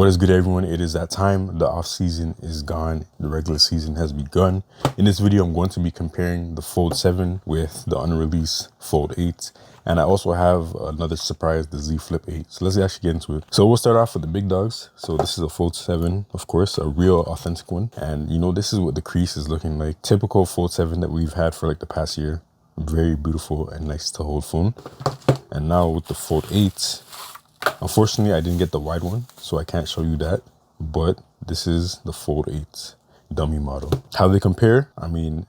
What is good, everyone? It is that time. The off season is gone. The regular season has begun. In this video, I'm going to be comparing the Fold 7 with the unreleased Fold 8. And I also have another surprise, the Z Flip 8. So let's actually get into it. So we'll start off with the big dogs. So this is a Fold 7, of course, a real authentic one. And you know, this is what the crease is looking like. Typical Fold 7 that we've had for like the past year. Very beautiful and nice to hold phone. And now with the Fold 8, unfortunately, I didn't get the wide one, so I can't show you that. But this is the Fold 8 dummy model. How they compare? I mean,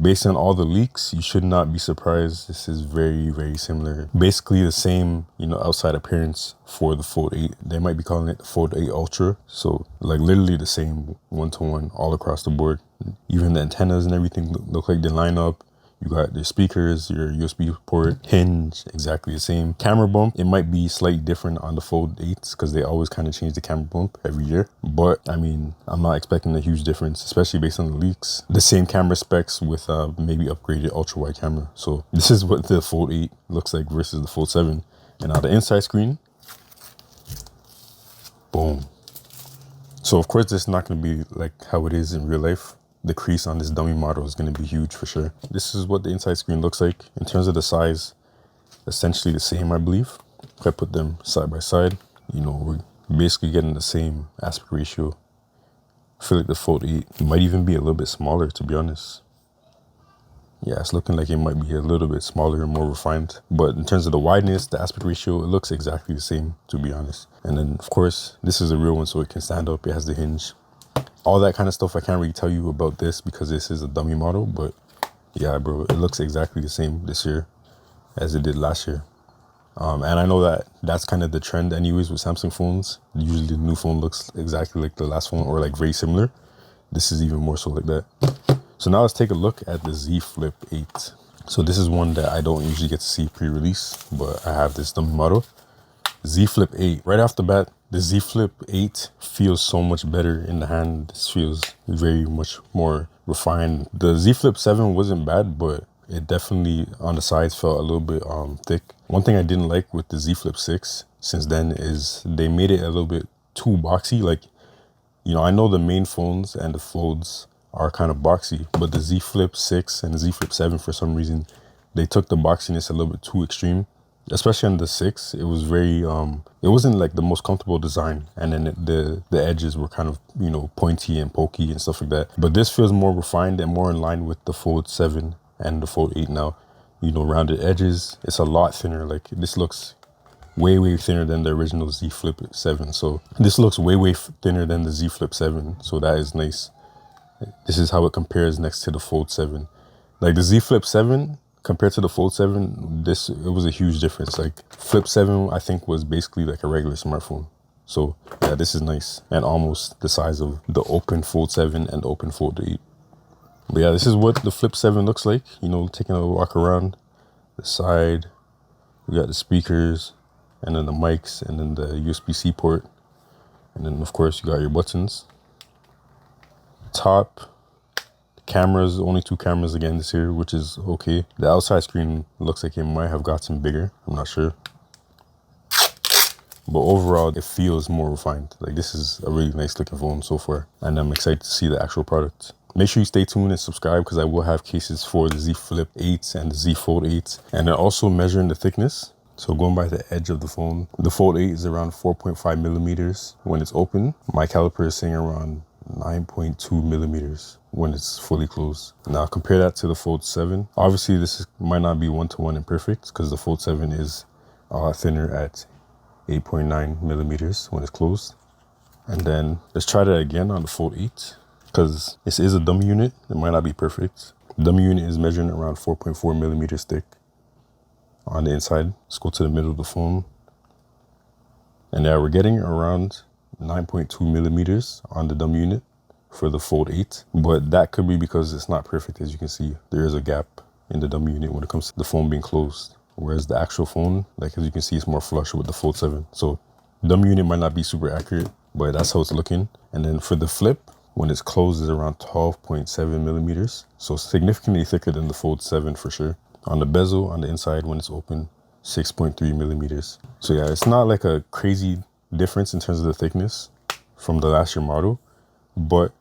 based on all the leaks, you should not be surprised. This is very, very similar. Basically the same, you know, outside appearance for the Fold 8. They might be calling it the Fold 8 Ultra. So like literally the same one-to-one all across the board. Even the antennas and everything look like they line up. You got your speakers, your USB port, hinge, exactly the same. Camera bump, it might be slightly different on the Fold 8s because they always kind of change the camera bump every year. But I mean, I'm not expecting a huge difference, especially based on the leaks. The same camera specs with maybe upgraded ultra wide camera. So this is what the Fold 8 looks like versus the Fold 7. And on the inside screen, boom. So of course, this is not going to be like how it is in real life. The crease on this dummy model is going to be huge for sure. This is what the inside screen looks like. In terms of the size, essentially the same, I believe. If I put them side by side, you know, we're basically getting the same aspect ratio. I feel like the Fold 8 might even be a little bit smaller, to be honest. Yeah, it's looking like it might be a little bit smaller and more refined. But in terms of the wideness, the aspect ratio, it looks exactly the same, to be honest. And then, of course, this is a real one, so it can stand up. It has the hinge. All that kind of stuff I can't really tell you about this because this is a dummy model, but yeah, bro, it looks exactly the same this year as it did last year. And I know that that's kind of the trend anyways with Samsung phones. Usually the new phone looks exactly like the last phone or like very similar. This is even more so like that. So now let's take a look at the Z Flip 8. So this is one that I don't usually get to see pre-release, but I have this dummy model. Z Flip 8. Right off the bat, the Z Flip 8 feels so much better in the hand. This feels very much more refined. The Z Flip 7 wasn't bad, but it definitely on the sides felt a little bit thick. One thing I didn't like with the Z Flip 6 since then is they made it a little bit too boxy. Like, you know, I know the main phones and the Folds are kind of boxy, but the Z Flip 6 and the Z Flip 7, for some reason, they took the boxiness a little bit too extreme. Especially on the 6, it was very, it wasn't like the most comfortable design. And then the edges were kind of, you know, pointy and pokey and stuff like that. But this feels more refined and more in line with the Fold 7 and the Fold 8 now. You know, rounded edges, it's a lot thinner. Like this looks way, way thinner than the original Z Flip 7. So this looks way, way thinner than the Z Flip 7. So that is nice. This is how it compares next to the Fold 7. Like the Z Flip 7, compared to the Fold 7, it was a huge difference. Like Flip 7, I think, was basically like a regular smartphone. So yeah, this is nice and almost the size of the open Fold 7 and open Fold 8. But yeah, this is what the Flip 7 looks like. You know, taking a walk around the side. We got the speakers and then the mics and then the USB-C port. And then of course you got your buttons. Top. Cameras, only 2 cameras again this year, which is okay. The outside screen looks like it might have gotten bigger. I'm not sure. But overall, it feels more refined. Like this is a really nice looking phone so far. And I'm excited to see the actual product. Make sure you stay tuned and subscribe because I will have cases for the Z Flip 8 and the Z Fold 8. And they're also measuring the thickness. So going by the edge of the phone, the Fold 8 is around 4.5 millimeters when it's open. My caliper is saying around 9.2 millimeters when it's fully closed. Now compare that to the Fold 7. Obviously this might not be one-to-one and perfect because the Fold 7 is a lot thinner at 8.9 millimeters when it's closed. And then let's try that again on the Fold 8 because this is a dummy unit. It might not be perfect. The dummy unit is measuring around 4.4 millimeters thick on the inside. Let's go to the middle of the phone. And now we're getting around 9.2 millimeters on the dummy unit for the Fold 8, but that could be because it's not perfect. As you can see, there is a gap in the dummy unit when it comes to the phone being closed, whereas the actual phone, like as you can see, it's more flush with the Fold 7. So dummy unit might not be super accurate, but that's how it's looking. And then for the Flip, when it's closed, is around 12.7 millimeters, so significantly thicker than the Fold 7 for sure. On the bezel on the inside when it's open, 6.3 millimeters. So yeah, it's not like a crazy difference in terms of the thickness from the last year model, but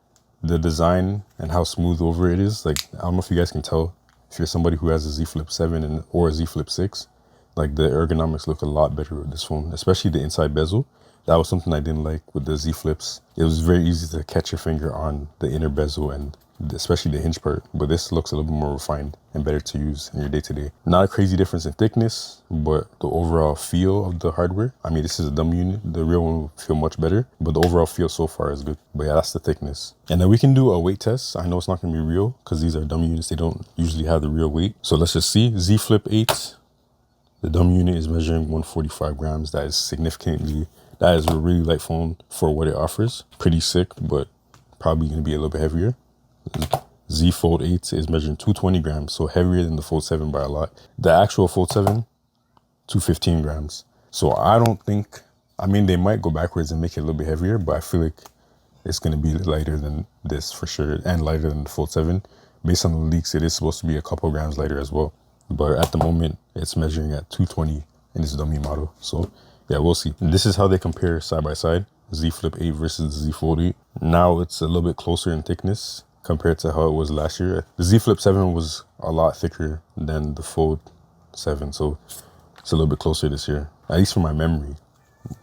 the design and how smooth over it is, like, I don't know if you guys can tell, if you're somebody who has a Z Flip 7 or a Z Flip 6, like the ergonomics look a lot better with this phone, especially the inside bezel. That was something I didn't like with the Z Flips. It was very easy to catch your finger on the inner bezel and especially the hinge part, but this looks a little bit more refined and better to use in your day-to-day. Not a crazy difference in thickness, but the overall feel of the hardware, I mean, this is a dummy unit, the real one will feel much better, but the overall feel so far is good. But yeah, that's the thickness. And then we can do a weight test. I know it's not gonna be real because these are dummy units, they don't usually have the real weight. So let's just see. Z Flip 8, the dummy unit is measuring 145 grams. That is a really light phone for what it offers. Pretty sick, but probably gonna be a little bit heavier. Z Fold 8 is measuring 220 grams, so heavier than the Fold 7 by a lot. The actual Fold 7, 215 grams. So I don't think, I mean, they might go backwards and make it a little bit heavier, but I feel like it's going to be lighter than this for sure, and lighter than the Fold 7. Based on the leaks, it is supposed to be a couple grams lighter as well. But at the moment, it's measuring at 220 in this dummy model. So yeah, we'll see. And this is how they compare side by side, Z Flip 8 versus the Z Fold 8. Now it's a little bit closer in thickness compared to how it was last year. The Z Flip 7 was a lot thicker than the Fold 7, so it's a little bit closer this year, at least from my memory.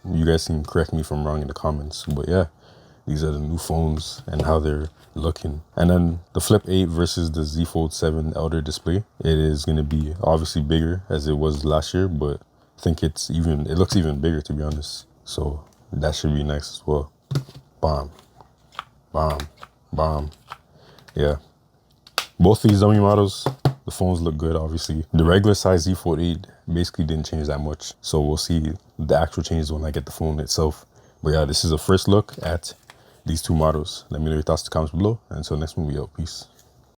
You guys can correct me if I'm wrong in the comments, but yeah, these are the new phones and how they're looking. And then the Flip 8 versus the Z Fold 7 Elder display, it is going to be obviously bigger as it was last year, but I think it looks even bigger, to be honest. So that should be nice as well. Bomb, bomb, bomb. Yeah, both these dummy models, the phones look good, obviously. The regular size Z Fold 8 basically didn't change that much, so we'll see the actual changes when I get the phone itself. But yeah, this is a first look at these two models. Let me know your thoughts in the comments below, and until next one, we out. Peace.